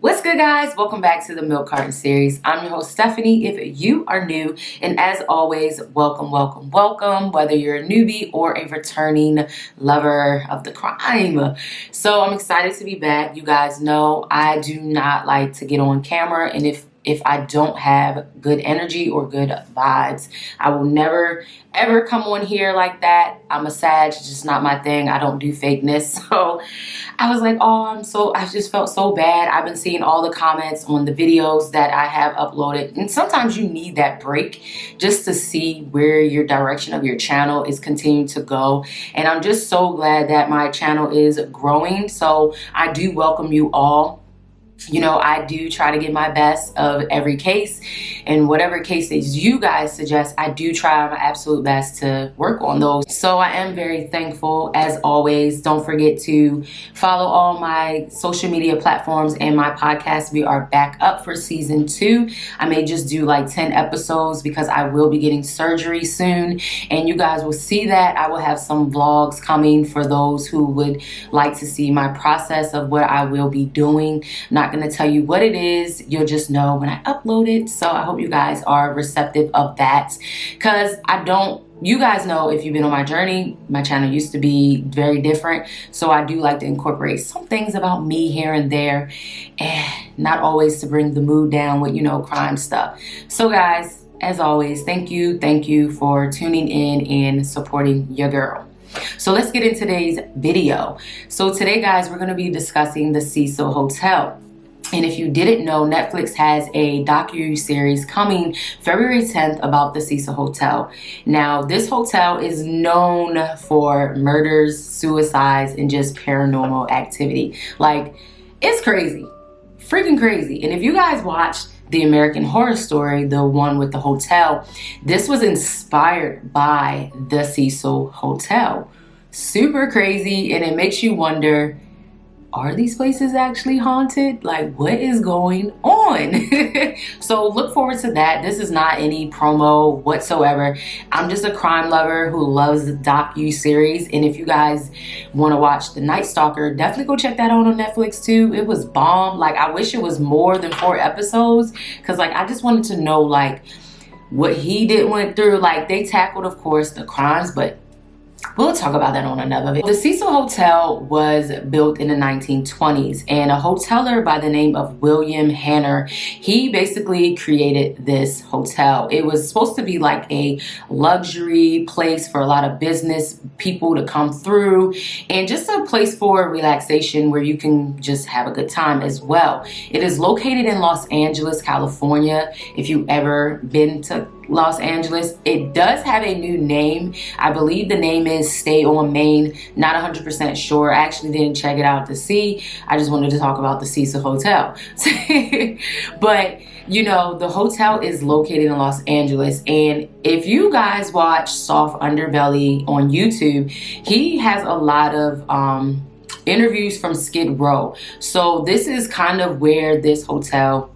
What's good, guys? Welcome back to the Milk Carton Series. I'm your host, Stephanie, if you are new. And as always, welcome, welcome, welcome, whether you're a newbie or a returning lover of the crime. So I'm excited to be back. You guys know I do not like to get on camera. And if I don't have good energy or good vibes, I will never, ever come on here like that. I'm a Sag, it's just not my thing. I don't do fakeness. So I was like, I just felt so bad. I've been seeing all the comments on the videos that I have uploaded. And sometimes you need that break just to see where your direction of your channel is continuing to go. And I'm just so glad that my channel is growing. So I do welcome you all. You know, I do try to get my best of every case, and whatever cases you guys suggest, I do try my absolute best to work on those. So I am very thankful. As always, don't forget to follow all my social media platforms and my podcast. We are back up for season 2. I may just do like 10 episodes because I will be getting surgery soon, and you guys will see that. I will have some vlogs coming for those who would like to see my process of what I will be doing. Not going to tell you what it is. You'll just know when I upload it. So I hope you guys are receptive of that, because you guys know, if you've been on my journey, my channel used to be very different. So I do like to incorporate some things about me here and there, and not always to bring the mood down with, crime stuff. So guys, as always, thank you for tuning in and supporting your girl. So let's get into today's video. So today, guys, we're going to be discussing the Cecil Hotel. And if you didn't know, Netflix has a docu-series coming February 10th about the Cecil Hotel. Now, this hotel is known for murders, suicides, and just paranormal activity. Like, it's crazy. Freaking crazy. And if you guys watched the American Horror Story, the one with the hotel, this was inspired by the Cecil Hotel. Super crazy, and it makes you wonder, are these places actually haunted? Like, what is going on? So look forward to that. This is not any promo whatsoever. I'm just a crime lover who loves the docu-series. And if you guys want to watch The Night Stalker, definitely go check that out on Netflix too. It was bomb. Like, I wish it was more than 4 episodes, because like, I just wanted to know like what he went through. Like, they tackled, of course, the crimes, but we'll talk about that on another video. The Cecil Hotel was built in the 1920s, and a hoteler by the name of William Hanner, he basically created this hotel. It was supposed to be like a luxury place for a lot of business people to come through, and just a place for relaxation where you can just have a good time as well. It is located in Los Angeles, California. If you've ever been to Los Angeles, it does have a new name. I believe the name is Stay on Main. Not 100% sure. I actually didn't check it out to see. I just wanted to talk about the Cecil Hotel. But the hotel is located in Los Angeles, and if you guys watch Soft Underbelly on YouTube, he has a lot of interviews from Skid Row. So this is kind of where this hotel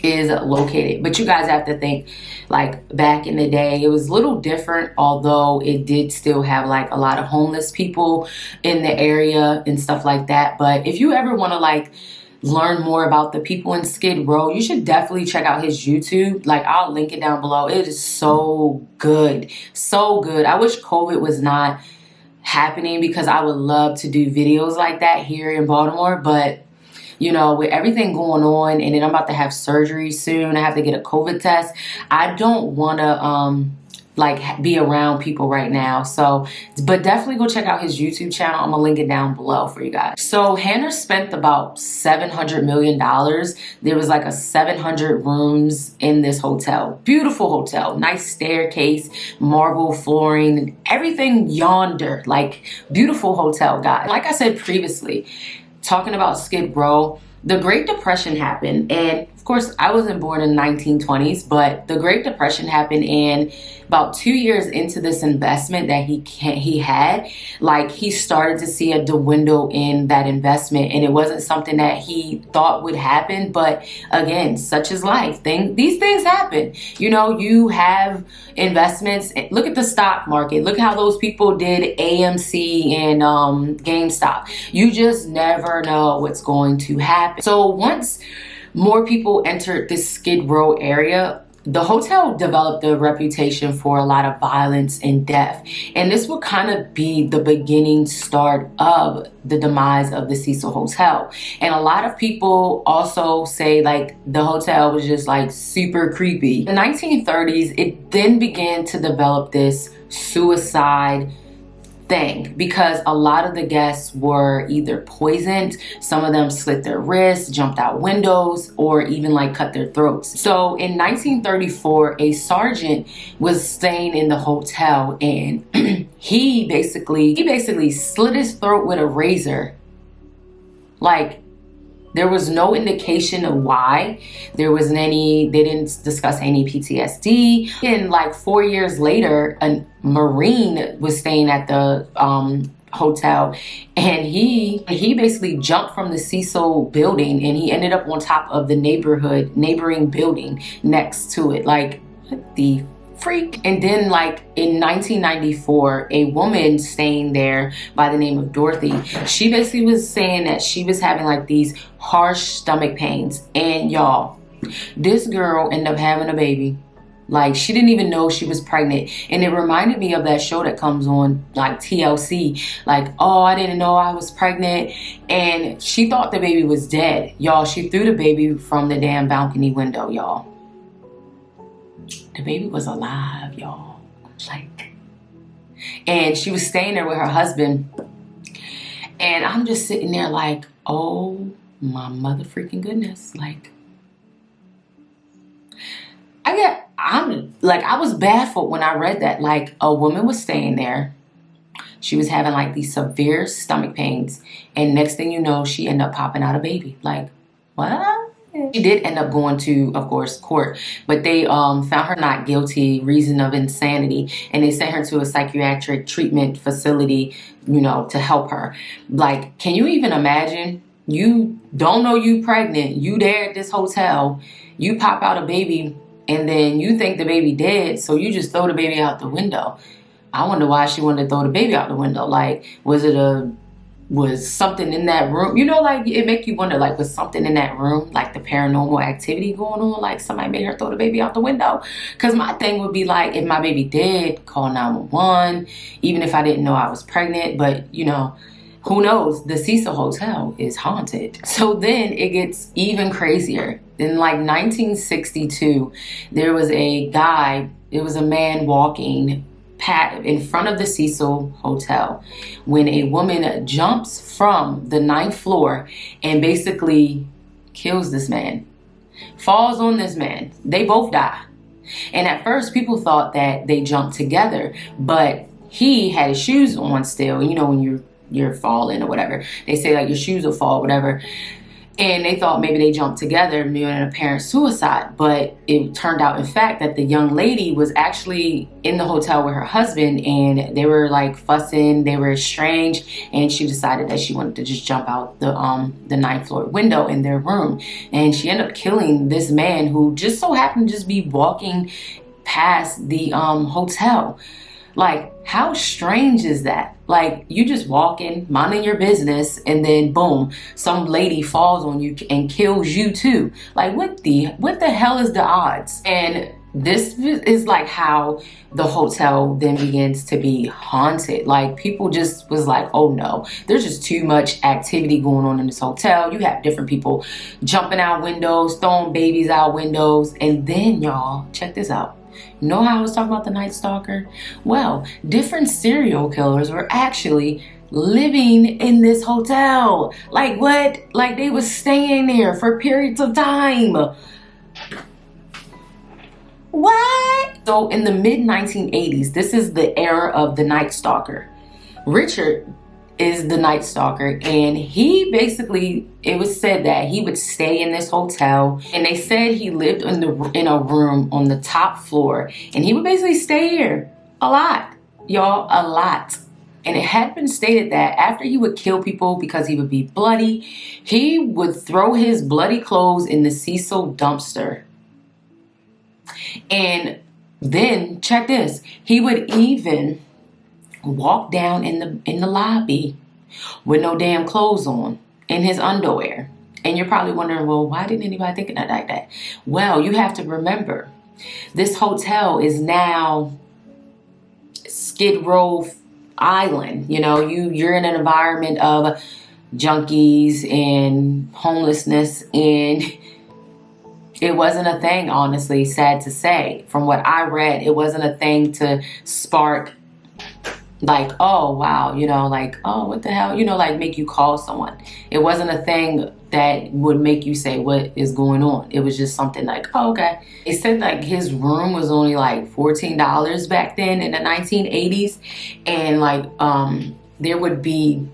is located. But you guys have to think, like, back in the day, it was a little different, although it did still have like a lot of homeless people in the area and stuff like that. But if you ever want to like learn more about the people in Skid Row, you should definitely check out his YouTube. Like, I'll link it down below. It is so good. So good. I wish COVID was not happening, because I would love to do videos like that here in Baltimore. But with everything going on, and then I'm about to have surgery soon, I have to get a COVID test. I don't want to like be around people right now. So, but definitely go check out his YouTube channel. I'm gonna link it down below for you guys. So Hanner spent about $700 million. There was like 700 rooms in this hotel. Beautiful hotel, nice staircase, marble flooring, everything yonder. Like, beautiful hotel, guys. Like I said previously, talking about Skid Row, the Great Depression happened, and of course, I wasn't born in the 1920s, but the Great Depression happened, and about 2 years into this investment that he had, like, he started to see a dwindle in that investment, and it wasn't something that he thought would happen. But again, such is life. These things happen. You know, you have investments. Look at the stock market. Look how those people did AMC and GameStop. You just never know what's going to happen. So once more people entered this Skid Row area, the hotel developed a reputation for a lot of violence and death. And this would kind of be the beginning start of the demise of the Cecil Hotel. And a lot of people also say like the hotel was just like super creepy. In the 1930s, it then began to develop this suicide thing, because a lot of the guests were either poisoned, some of them slit their wrists, jumped out windows, or even like cut their throats. So in 1934, a sergeant was staying in the hotel, and he basically slit his throat with a razor. Like, there was no indication of why. They didn't discuss any PTSD. And like 4 years later, a Marine was staying at the hotel, and he basically jumped from the Cecil building, and he ended up on top of the neighboring building next to it. Like, what the freak? And then like in 1994, a woman staying there by the name of Dorothy, she basically was saying that she was having like these harsh stomach pains. And y'all, this girl ended up having a baby. Like, she didn't even know she was pregnant. And it reminded me of that show that comes on like TLC, like, oh, I didn't know I was pregnant. And she thought the baby was dead. Y'all, she threw the baby from the damn balcony window, y'all. The baby was alive, y'all. Like, and she was staying there with her husband. And I'm just sitting there like, oh my mother freaking goodness. Like, I was baffled when I read that. Like, a woman was staying there. She was having like these severe stomach pains. And next thing you know, she ended up popping out a baby. Like, what? She did end up going to, of course, court, but they found her not guilty, reason of insanity, and they sent her to a psychiatric treatment facility, you know, to help her. Like, can you even imagine? You don't know you pregnant, you there at this hotel, you pop out a baby, and then you think the baby dead, so you just throw the baby out the window. I wonder why she wanted to throw the baby out the window. Like, was something in that room? You know, like, it make you wonder, like, was something in that room, like the paranormal activity going on? Like, somebody made her throw the baby out the window? Because my thing would be like, if my baby did, call 911, even if I didn't know I was pregnant. But, you know, who knows? The Cecil Hotel is haunted. So then it gets even crazier. In like 1962, there was a man walking in front of the Cecil Hotel when a woman jumps from the 9th floor and basically kills this man, falls on this man. They both die. And at first people thought that they jumped together, but he had his shoes on still. You know, when you're falling or whatever, they say like your shoes will fall, whatever. And they thought maybe they jumped together, maybe an apparent suicide. But it turned out, in fact, that the young lady was actually in the hotel with her husband, and they were like fussing, they were estranged, and she decided that she wanted to just jump out the 9th floor window in their room. And she ended up killing this man who just so happened to just be walking past the hotel. Like, how strange is that? Like, you just walking, minding your business, and then boom, some lady falls on you and kills you too. Like, what the hell is the odds? And this is like how the hotel then begins to be haunted. Like, people just was like, oh no, there's just too much activity going on in this hotel. You have different people jumping out windows, throwing babies out windows. And then, y'all, check this out. You know how I was talking about the Night Stalker? Well, different serial killers were actually living in this hotel. Like, what? Like, they was staying there for periods of time. What? So in the mid 1980s, this is the era of the Night Stalker. Richard is the Night Stalker, and he basically, it was said that he would stay in this hotel, and they said he lived in a room on the top floor, and he would basically stay here a lot, y'all, a lot. And it had been stated that after he would kill people because he would be bloody, he would throw his bloody clothes in the Cecil dumpster. And then, check this, he would even walk down in the lobby with no damn clothes on, in his underwear. And you're probably wondering, well, why didn't anybody think of that like that? Well, you have to remember, this hotel is now Skid Row Island. You know, you're in an environment of junkies and homelessness, and it wasn't a thing, honestly, sad to say. From what I read, it wasn't a thing to spark like, oh wow, you know, like, oh, what the hell, you know, like make you call someone. It wasn't a thing that would make you say what is going on. It was just something like, oh, okay. It said like his room was only like $14 back then in the 1980s, and like there would be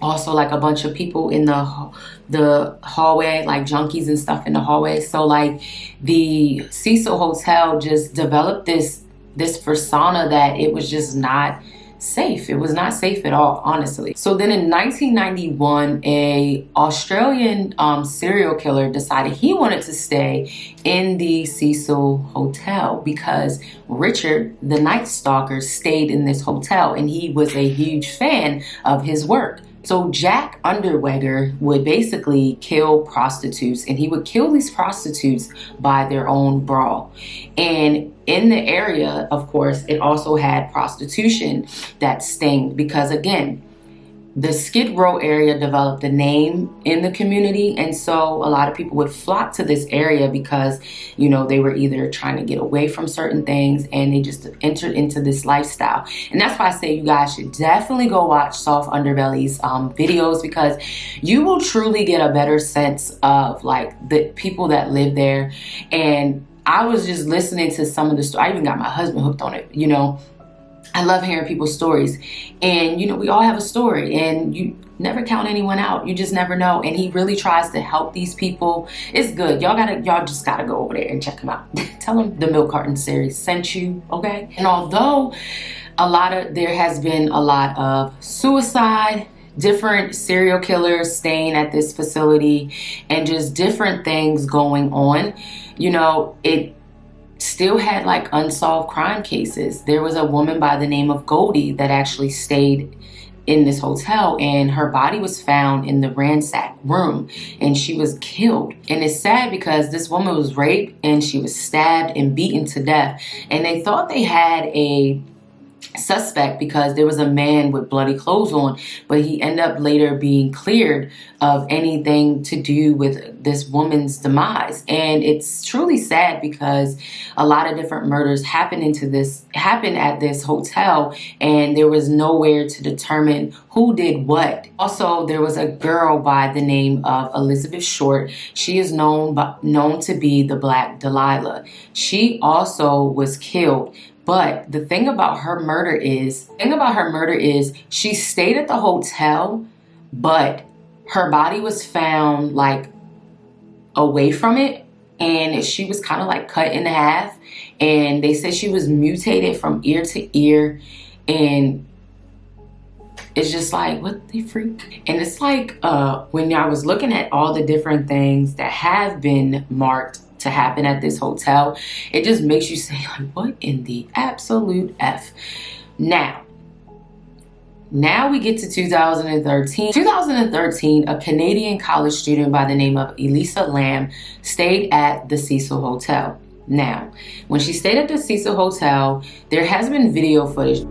also like a bunch of people in the hallway, like junkies and stuff in the hallway. So like the Cecil Hotel just developed this persona that it was just not safe. It was not safe at all, honestly. So then in 1991, a Australian serial killer decided he wanted to stay in the Cecil Hotel because Richard, the Night Stalker, stayed in this hotel, and he was a huge fan of his work. So Jack Underweger would basically kill prostitutes, and he would kill these prostitutes by their own bra. And in the area, of course, it also had prostitution that stinged because, again, the Skid Row area developed a name in the community, and so a lot of people would flock to this area because, you know, they were either trying to get away from certain things, and they just entered into this lifestyle. And that's why I say you guys should definitely go watch Soft Underbelly's videos, because you will truly get a better sense of like the people that live there. And I was just listening to some of the stories. I even got my husband hooked on it, you know. I love hearing people's stories, and you know, we all have a story, and you never count anyone out. You just never know. And he really tries to help these people. It's good. Y'all just gotta go over there and check him out. Tell him the Milk Carton series sent you, okay? And although there has been a lot of suicide, different serial killers staying at this facility, and just different things going on, you know, it still had like unsolved crime cases. There was a woman by the name of Goldie that actually stayed in this hotel, and her body was found in the ransacked room, and she was killed. And it's sad because this woman was raped and she was stabbed and beaten to death, and they thought they had a suspect because there was a man with bloody clothes on, but he ended up later being cleared of anything to do with this woman's demise. And it's truly sad because a lot of different murders happened at this hotel, and there was nowhere to determine who did what. Also, there was a girl by the name of Elizabeth Short. She is known to be the Black Delilah. She also was killed. But the thing about her murder is she stayed at the hotel, but her body was found like away from it, and she was kind of like cut in half, and they said she was mutated from ear to ear, and it's just like, what the freak? And it's like when I was looking at all the different things that have been marked to happen at this hotel, it just makes you say, like, what in the absolute F? Now we get to 2013. 2013, a Canadian college student by the name of Elisa Lam stayed at the Cecil Hotel. Now, when she stayed at the Cecil Hotel, there has been video footage.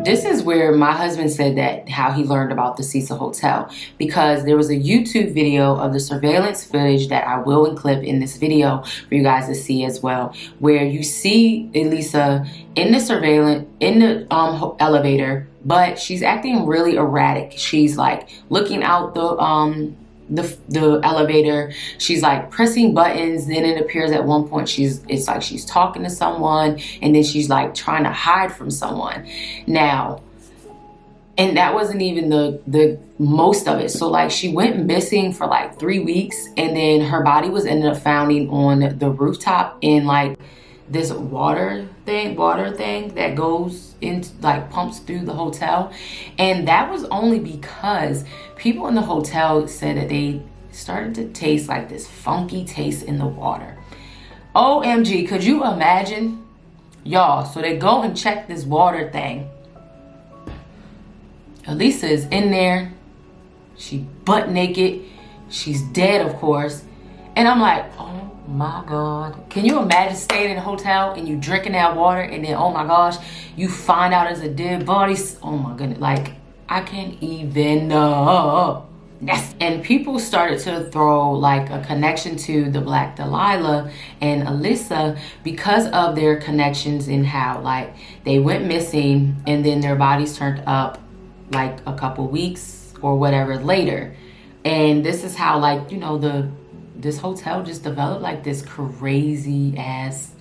This is where my husband said that how he learned about the Cecil Hotel, because there was a YouTube video of the surveillance footage that I will include in this video for you guys to see as well, where you see Elisa in the elevator, but she's acting really erratic. She's like looking out the elevator. She's like pressing buttons. Then it appears at one point it's like she's talking to someone, and then she's like trying to hide from someone. Now, and that wasn't even the most of it. So like she went missing for like 3 weeks, and then her body was ended up finding on the rooftop in like this water thing that goes in, like pumps through the hotel. And that was only because people in the hotel said that they started to taste like this funky taste in the water. OMG, could you imagine? Y'all, so they go and check this water thing. Elisa is in there. She butt naked. She's dead, of course. And I'm like, oh my God. Can you imagine staying in a hotel and you drinking that water, and then, oh my gosh, you find out it's a dead body? Oh my goodness. Like, I can't even yes. And people started to throw like a connection to the Black Delilah and Elisa because of their connections in how like they went missing and then their bodies turned up like a couple weeks or whatever later. And this is how, like, you know, this hotel just developed like this crazy ass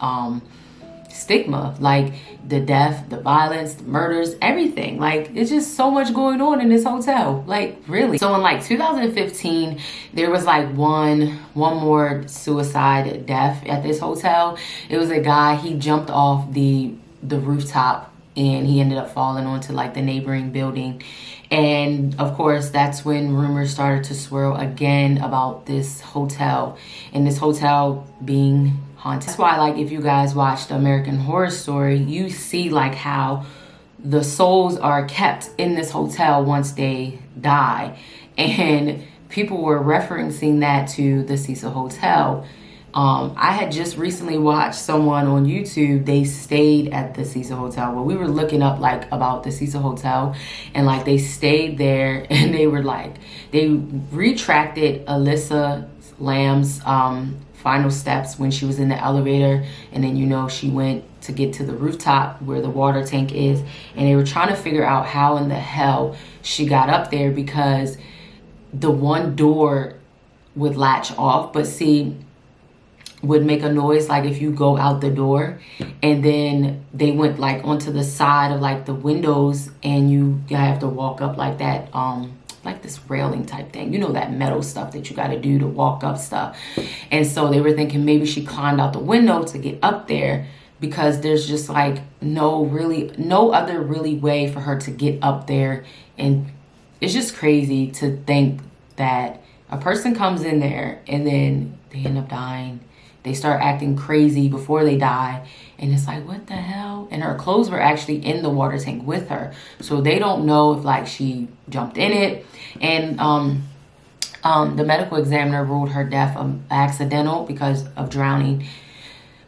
stigma, like the death, the violence, the murders, everything. Like, it's just so much going on in this hotel, like, really. So in like 2015, there was like one more suicide death at this hotel. It was a guy, he jumped off the rooftop and he ended up falling onto like the neighboring building. And of course, that's when rumors started to swirl again about this hotel and this hotel being haunted. That's why, like, if you guys watch the American Horror Story, you see like how the souls are kept in this hotel once they die. And people were referencing that to the Cecil Hotel. I had just recently watched someone on YouTube, they stayed at the Cecil Hotel. Well, we were looking up like about the Cecil Hotel, and like they stayed there, and they were like, they retracted Elisa Lamb's final steps when she was in the elevator, and then, you know, she went to get to the rooftop where the water tank is, and they were trying to figure out how in the hell she got up there, because the one door would latch off, but see, would make a noise like if you go out the door. And then they went like onto the side of like the windows, and you have to walk up like that, like this railing type thing, you know, that metal stuff that you got to do to walk up stuff. And so they were thinking maybe she climbed out the window to get up there, because there's just like no other really way for her to get up there. And it's just crazy to think that a person comes in there and then they end up dying. They start acting crazy before they die. And it's like, what the hell? And her clothes were actually in the water tank with her. So they don't know if like she jumped in it. And the medical examiner ruled her death accidental because of drowning.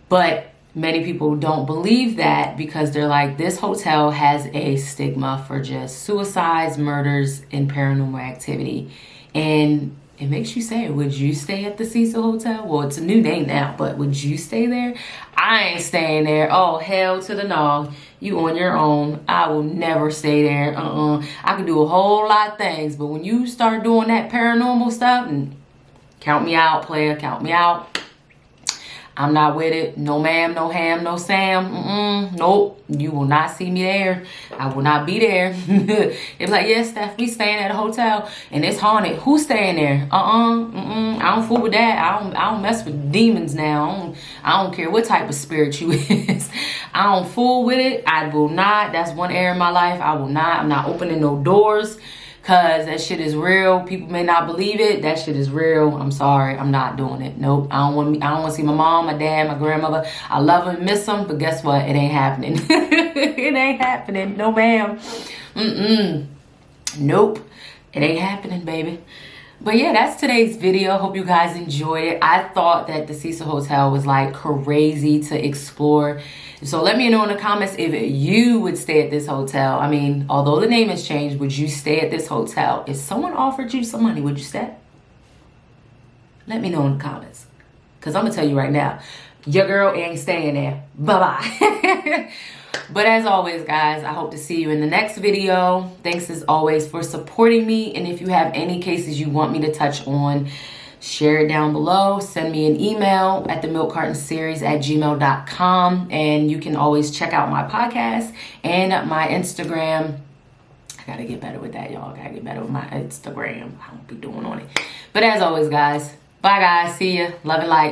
But many people don't believe that, because they're like, this hotel has a stigma for just suicides, murders, and paranormal activity. And it makes you say, would you stay at the Cecil Hotel? Well, it's a new name now, but would you stay there? I ain't staying there. Oh, hell to the no. You on your own. I will never stay there. I can do a whole lot of things, but when you start doing that paranormal stuff, and count me out, player, count me out. I'm not with it. No ma'am, no ham, no Sam. Nope. You will not see me there. I will not be there. It's like, yes, Steph, we staying at a hotel and it's haunted. Who's staying there? I don't fool with that. I don't mess with demons now. I don't care what type of spirit you is. I don't fool with it. I will not. That's one area in my life. I will not. I'm not opening no doors. Cause that shit is real. People may not believe it. That shit is real. I'm sorry. I'm not doing it. Nope. I don't want to see my mom, my dad, my grandmother. I love them, miss them, but guess what? It ain't happening. It ain't happening. No, ma'am. Nope. It ain't happening, baby. But yeah, that's today's video. Hope you guys enjoyed it. I thought that the Cecil Hotel was like crazy to explore. So let me know in the comments if you would stay at this hotel. I mean, although the name has changed, would you stay at this hotel? If someone offered you some money, would you stay? Let me know in the comments. Because I'm going to tell you right now, your girl ain't staying there. Bye-bye. But as always, guys, I hope to see you in the next video. Thanks as always for supporting me. And if you have any cases you want me to touch on, share it down below. Send me an email at themilkcartonseries@gmail.com. And you can always check out my podcast and my Instagram. I gotta get better with that, y'all. I gotta get better with my Instagram. I don't be doing on it. But as always, guys, bye, guys. See ya. Love and light.